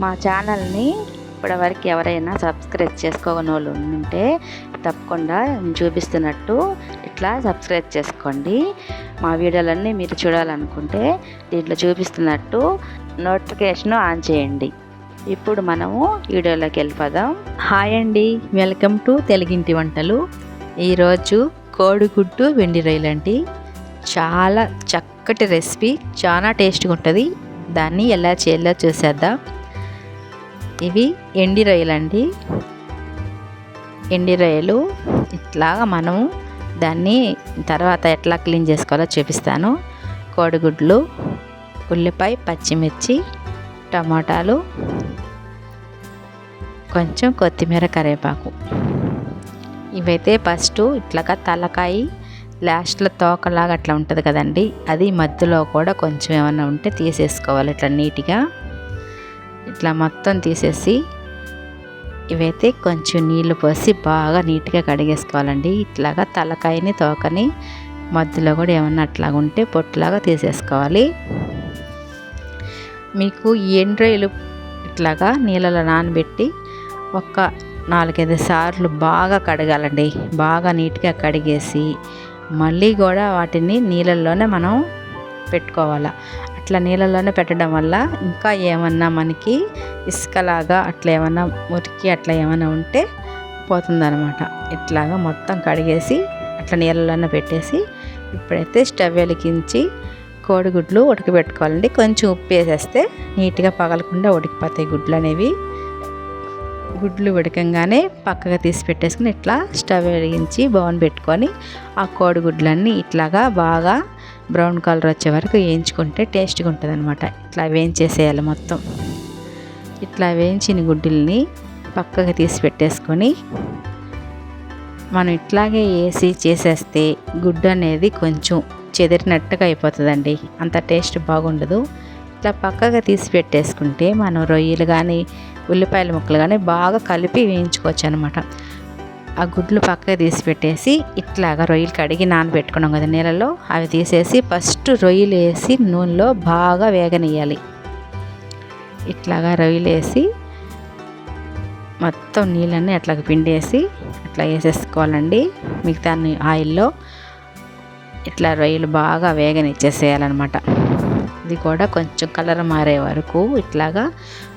మా ఛానల్ని ఇప్పటివరకు ఎవరైనా సబ్స్క్రైబ్ చేసుకోని వాళ్ళు ఉంటే తప్పకుండా చూపిస్తున్నట్టు ఇట్లా సబ్స్క్రైబ్ చేసుకోండి. మా వీడియోలన్నీ మీరు చూడాలనుకుంటే దీంట్లో చూపిస్తున్నట్టు నోటిఫికేషన్ ఆన్ చేయండి. ఇప్పుడు మనము వీడియోలోకి వెళ్ళిపోదాం. హాయ్ అండి, వెల్కమ్ టు తెలుగింటి వంటలు. ఈరోజు కోడిగుడ్డు వెండి రొయ్యలు అండి. చాలా చక్కటి రెసిపీ, చాలా టేస్ట్గా ఉంటుంది. దాన్ని ఎలా చేయాలో చూసేద్దాం. ఇవి ఎండి రొయ్యలు అండి. ఎండి రొయ్యలు ఇట్లాగా మనము దాన్ని తర్వాత ఎట్లా క్లీన్ చేసుకోవాలో చూపిస్తాను. కోడిగుడ్లు, ఉల్లిపాయ, పచ్చిమిర్చి, టమాటాలు, కొంచెం కొత్తిమీర, కరివేపాకు. ఇవైతే ఫస్ట్ ఇట్లాగా తలకాయ లాస్ట్లో తోకలాగా అట్లా ఉంటుంది కదండి, అది మధ్యలో కూడా కొంచెం ఏమన్నా ఉంటే తీసేసుకోవాలి. ఇట్లా నీట్గా ఇట్లా మొత్తం తీసేసి ఇవైతే కొంచెం నీళ్లు పోసి బాగా నీట్గా కడిగేసుకోవాలండి. ఇట్లాగా తలకాయని తోకని మధ్యలో కూడా ఏమన్నా అట్లాగా ఉంటే పొట్టులాగా తీసేసుకోవాలి. మీకు ఎండ్రాయిలు ఇట్లాగా నీళ్ళలో నానబెట్టి ఒక 4-5 సార్లు బాగా కడగాలండి. బాగా నీట్గా కడిగేసి మళ్ళీ కూడా వాటిని నీళ్ళల్లోనే మనం పెట్టుకోవాలి. అట్లా నీళ్ళల్లోనే పెట్టడం వల్ల ఇంకా ఏమన్నా మనకి ఇసుకలాగా అట్లా ఏమన్నా మురికి అట్లా ఏమన్నా ఉంటే పోతుందన్నమాట. ఇట్లాగా మొత్తం కడిగేసి అట్లా నీళ్ళల్లోనే పెట్టేసి ఇప్పుడైతే స్టవ్ వెలిగించి కోడిగుడ్లు ఉడకబెట్టుకోవాలండి. కొంచెం ఉప్పు వేసేస్తే నీట్గా పగలకుండా ఉడికిపోతాయి గుడ్లు అనేవి. గుడ్లు ఉడకంగానే పక్కగా తీసి పెట్టేసుకుని ఇట్లా స్టవ్ వెలిగించి బౌన్ పెట్టుకొని ఆ కోడిగుడ్లన్నీ ఇట్లాగా బాగా బ్రౌన్ కలర్ వచ్చే వరకు వేయించుకుంటే టేస్ట్గా ఉంటుంది అనమాట. ఇట్లా వేయించేసేయాలి మొత్తం. ఇట్లా వేయించిన గుడ్డుల్ని పక్కగా తీసి పెట్టేసుకొని మనం ఇట్లాగే వేసి చేసేస్తే గుడ్డు అనేది కొంచెం చెదిరినట్టుగా అయిపోతుందండి. అంత టేస్ట్ బాగుండదు. ఇట్లా పక్కగా తీసి పెట్టేసుకుంటే మనం రొయ్యలు కానీ ఉల్లిపాయల ముక్కలు కానీ బాగా కలిపి వేయించుకోవచ్చు అనమాట. ఆ గుడ్లు పక్కగా తీసి పెట్టేసి ఇట్లాగా రొయ్యలు కడిగి నానబెట్టుకున్నాం కదా నీళ్ళలో, అవి తీసేసి ఫస్ట్ రొయ్యలు వేసి నూనెలో బాగా వేగనియ్యాలి. ఇట్లాగా రొయ్యలు వేసి మొత్తం నీళ్ళన్నీ అట్లాగ పిండేసి అట్లా వేసేసుకోవాలండి. మిగతా ఆయిల్లో ఇట్లా రొయ్యలు బాగా వేగనిచ్చేసేయాలన్నమాట. ఇది కూడా కొంచెం కలర్ మారే వరకు ఇట్లాగా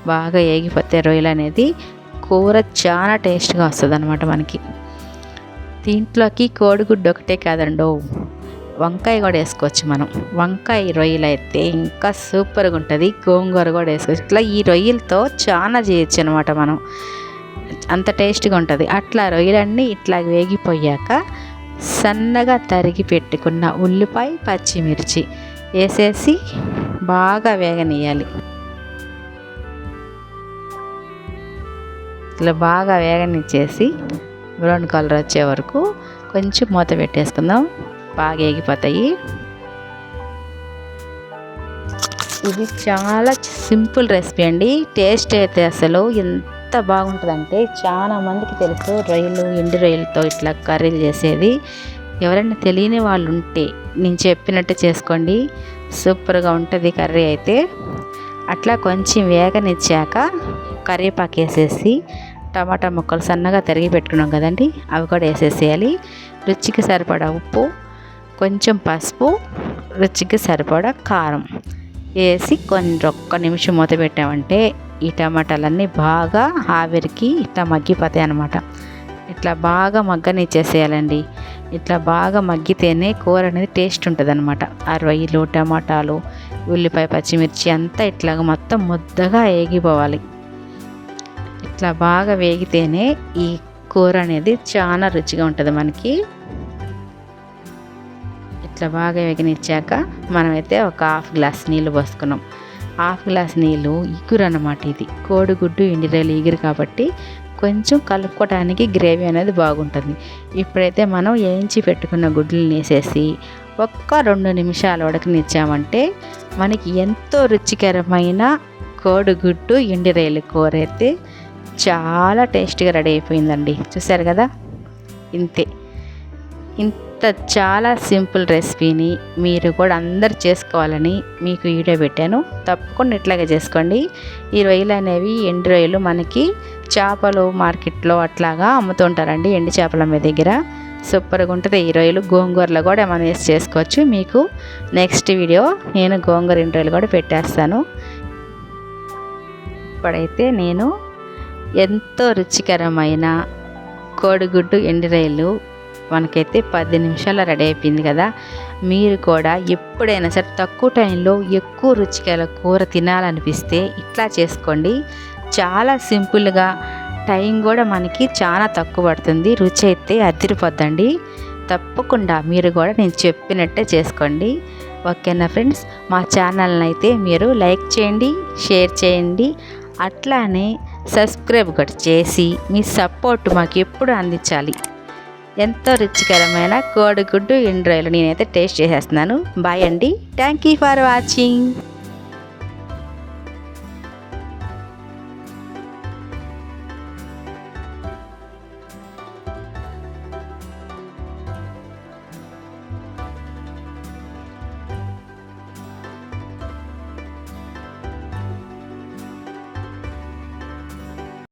బాగా వేగిపోతే రొయ్యలు అనేది కూర చాలా టేస్ట్గా వస్తుంది అనమాట మనకి. దీంట్లోకి కోడిగుడ్డు ఒకటే కాదండో, వంకాయ కూడా వేసుకోవచ్చు మనం. వంకాయ రొయ్యలు అయితే ఇంకా సూపర్గా ఉంటుంది. గోంగూర కూడా వేసుకోవచ్చు. ఇట్లా ఈ రొయ్యలతో చాలా చేయొచ్చు అనమాట మనం. అంత టేస్ట్గా ఉంటుంది. అట్లా రొయ్యలన్నీ ఇట్లా వేగిపోయాక సన్నగా తరిగి పెట్టుకున్న ఉల్లిపాయ, పచ్చిమిర్చి వేసేసి బాగా వేగనియ్యాలి. ఇట్లా బాగా వేగనిచ్చేసి బ్రౌన్ కలర్ వచ్చే వరకు కొంచెం మూత పెట్టేసుకుందాం. బాగా వేగిపోతాయి. ఇది చాలా సింపుల్ రెసిపీ అండి. టేస్ట్ అయితే అసలు ఎంత బాగుంటుందంటే చాలా మందికి తెలుసు రొయ్యలు, ఎండు రొయ్యలతో ఇట్లా కర్రీలు చేసేది. ఎవరైనా తెలియని వాళ్ళు ఉంటే నేను చెప్పినట్టు చేసుకోండి, సూపర్గా ఉంటుంది కర్రీ అయితే. అట్లా కొంచెం వేగనిచ్చాక కరివేపాకు వేసేసి టమాటా ముక్కలు సన్నగా తరిగి పెట్టుకున్నాం కదండి, అవి కూడా వేసేసేయాలి. రుచికి సరిపడా ఉప్పు, కొంచెం పసుపు, రుచికి సరిపడా కారం వేసి ఒక్క నిమిషం మూత పెట్టామంటే ఈ టమాటాలన్నీ బాగా ఆవిరికి ఇట్లా మగ్గిపోతాయి అన్నమాట. ఇట్లా బాగా మగ్గనిచ్చేసేయాలండి. ఇట్లా బాగా మగ్గితేనే కూర అనేది టేస్ట్ ఉంటుంది అనమాట. ఆ రొయ్యలు, టమాటాలు, ఉల్లిపాయ, పచ్చిమిర్చి అంతా ఇట్లాగ మొత్తం ముద్దగా వేగిపోవాలి. ఇట్లా బాగా వేగితేనే ఈ కూర అనేది చాలా రుచిగా ఉంటుంది మనకి. ఇట్లా బాగా వేగనిచ్చాక మనమైతే ఒక 1/2 గ్లాస్ నీళ్ళు పోసుకున్నాం. 1/2 గ్లాస్ నీళ్ళు ఇగురు అన్నమాట. ఇది కోడిగుడ్డు ఎండు రొయ్యలు ఇగురు కాబట్టి కొంచెం కలుపుకోవడానికి గ్రేవీ అనేది బాగుంటుంది. ఇప్పుడైతే మనం వేయించి పెట్టుకున్న గుడ్లను వేసేసి ఒక్క 2 నిమిషాలు ఉడకనిచ్చామంటే మనకి ఎంతో రుచికరమైన కోడిగుడ్డు ఎండు రొయ్యల కూర అయితే చాలా టేస్ట్గా రెడీ అయిపోయిందండి. చూసారు కదా, ఇంతే. ఇంత చాలా సింపుల్ రెసిపీని మీరు కూడా అందరు చేసుకోవాలని మీకు వీడియో పెట్టాను. తప్పకుండా ఇట్లాగే చేసుకోండి. ఈ రొయ్యలు అనేవి ఎండు రొయ్యలు మనకి చేపలు మార్కెట్లో అట్లాగా అమ్ముతుంటారండి, ఎండు చేపల మీ దగ్గర. సూపర్గా ఉంటుంది ఈ రొయ్యలు. గోంగూరలో కూడా మనం వేసి చేసుకోవచ్చు. మీకు నెక్స్ట్ వీడియో నేను గోంగూర ఎండు రొయ్యలు కూడా పెట్టేస్తాను. ఇప్పుడైతే నేను ఎంతో రుచికరమైన కోడిగుడ్డు ఎండు రొయ్యలు మనకైతే 10 నిమిషాల్లో రెడీ అయిపోయింది కదా. మీరు కూడా ఎప్పుడైనా సరే తక్కువ టైంలో ఎక్కువ రుచికర కూర తినాలనిపిస్తే ఇట్లా చేసుకోండి. చాలా సింపుల్గా, టైం కూడా మనకి చాలా తక్కువ పడుతుంది. రుచి అయితే అదిరిపోద్దండి. తప్పకుండా మీరు కూడా నేను చెప్పినట్టే చేసుకోండి. ఓకేనా ఫ్రెండ్స్, మా ఛానల్ని అయితే మీరు లైక్ చేయండి, షేర్ చేయండి, అట్లానే సబ్స్క్రైబ్ కూడా చేసి మీ సపోర్ట్ మాకు ఎప్పుడు అందించాలి. ఎంతో రుచికరమైన కోడిగుడ్డు ఎండు రొయ్యలు నేనైతే టేస్ట్ చేసేస్తున్నాను. బాయ్ అండి. Thank you for watching.